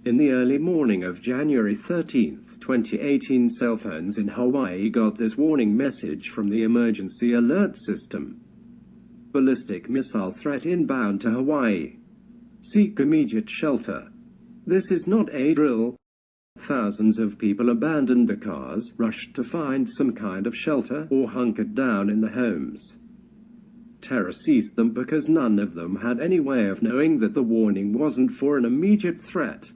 In the early morning of January 13, 2018, cell phones in Hawaii got this warning message from the emergency alert system. Ballistic missile threat inbound to Hawaii. Seek immediate shelter. This is not a drill. Thousands of people abandoned their cars, rushed to find some kind of shelter, or hunkered down in their homes. Terror seized them because none of them had any way of knowing that the warning wasn't for an immediate threat.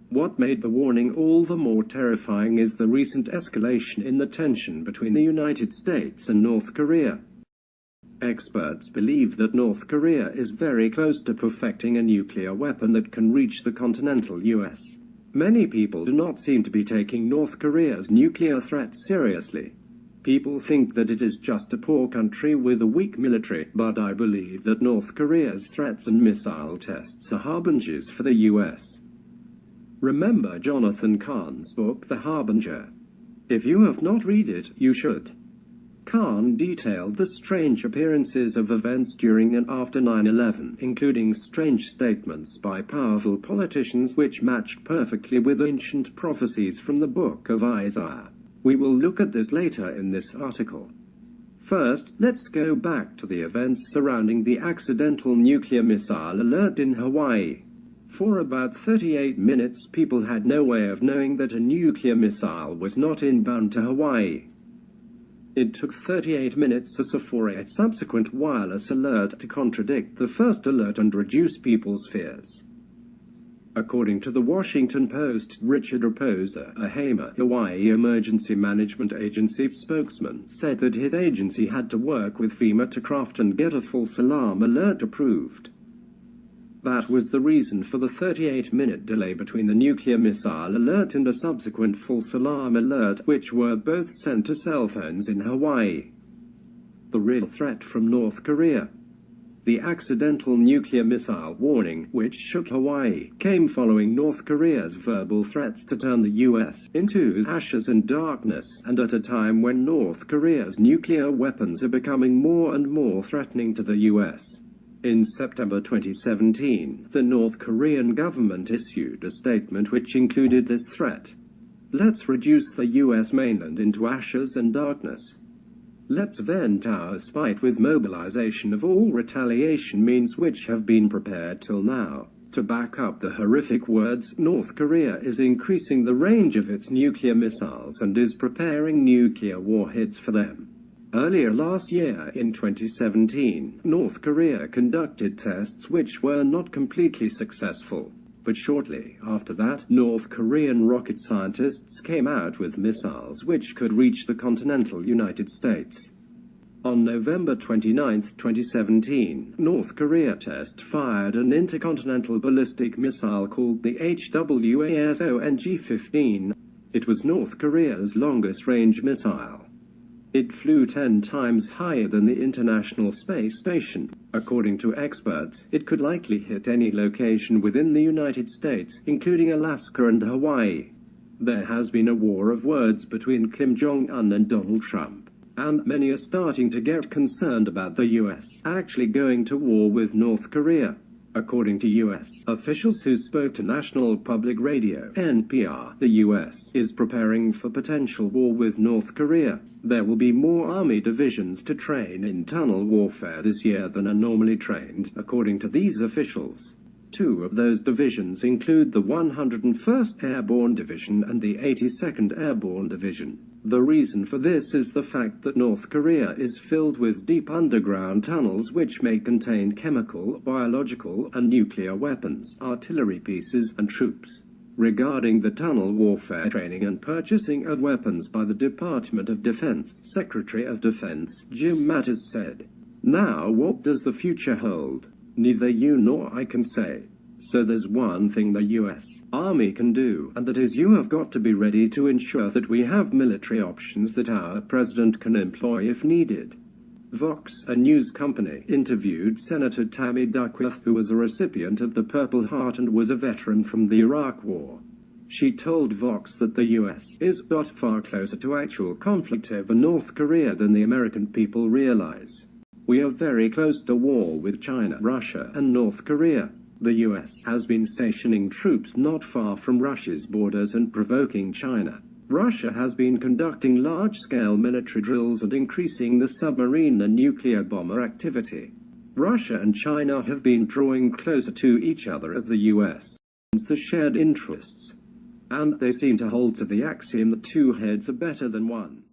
What made the warning all the more terrifying is the recent escalation in the tension between the United States and North Korea. Experts believe that North Korea is very close to perfecting a nuclear weapon that can reach the continental US. Many people do not seem to be taking North Korea's nuclear threat seriously. People think that it is just a poor country with a weak military, but I believe that North Korea's threats and missile tests are harbingers for the US. Remember Jonathan Cahn's book The Harbinger? If you have not read it, you should. Cahn detailed the strange appearances of events during and after 9/11, including strange statements by powerful politicians which matched perfectly with ancient prophecies from the book of Isaiah. We will look at this later in this article. First, let's go back to the events surrounding the accidental nuclear missile alert in Hawaii. For about 38 minutes, people had no way of knowing that a nuclear missile was not inbound to Hawaii. It took 38 minutes for a subsequent wireless alert to contradict the first alert and reduce people's fears. According to the Washington Post, Richard Raposa, a Hawaii Emergency Management Agency spokesman, said that his agency had to work with FEMA to craft and get a false alarm alert approved. That was the reason for the 38-minute delay between the nuclear missile alert and a subsequent false alarm alert, which were both sent to cell phones in Hawaii. The real threat from North Korea. The accidental nuclear missile warning, which shook Hawaii, came following North Korea's verbal threats to turn the US into ashes and darkness, and at a time when North Korea's nuclear weapons are becoming more and more threatening to the US. In September 2017, the North Korean government issued a statement which included this threat. Let's reduce the US mainland into ashes and darkness. Let's vent our spite with mobilization of all retaliation means which have been prepared till now. To back up the horrific words, North Korea is increasing the range of its nuclear missiles and is preparing nuclear warheads for them. Earlier last year, in 2017, North Korea conducted tests which were not completely successful. But shortly after that, North Korean rocket scientists came out with missiles which could reach the continental United States. On November 29, 2017, North Korea test-fired an intercontinental ballistic missile called the HWASONG-15. It was North Korea's longest-range missile. It flew 10 times higher than the International Space Station. According to experts, it could likely hit any location within the United States, including Alaska and Hawaii. There has been a war of words between Kim Jong-un and Donald Trump, and many are starting to get concerned about the US actually going to war with North Korea. According to U.S. officials who spoke to National Public Radio (NPR), the U.S. is preparing for potential war with North Korea. There will be more Army divisions to train in tunnel warfare this year than are normally trained, according to these officials. Two of those divisions include the 101st Airborne Division and the 82nd Airborne Division. The reason for this is the fact that North Korea is filled with deep underground tunnels which may contain chemical, biological, and nuclear weapons, artillery pieces, and troops. Regarding the tunnel warfare training and purchasing of weapons by the Department of Defense, Secretary of Defense Jim Mattis said, "Now what does the future hold? Neither you nor I can say. So there's one thing the US Army can do, and that is you have got to be ready to ensure that we have military options that our president can employ if needed." Vox, a news company, interviewed Senator Tammy Duckworth, who was a recipient of the Purple Heart and was a veteran from the Iraq War. She told Vox that the US is not far closer to actual conflict over North Korea than the American people realize. We are very close to war with China, Russia, and North Korea. The US has been stationing troops not far from Russia's borders and provoking China. Russia has been conducting large-scale military drills and increasing the submarine and nuclear bomber activity. Russia and China have been drawing closer to each other as the US and the shared interests. And they seem to hold to the axiom that two heads are better than one.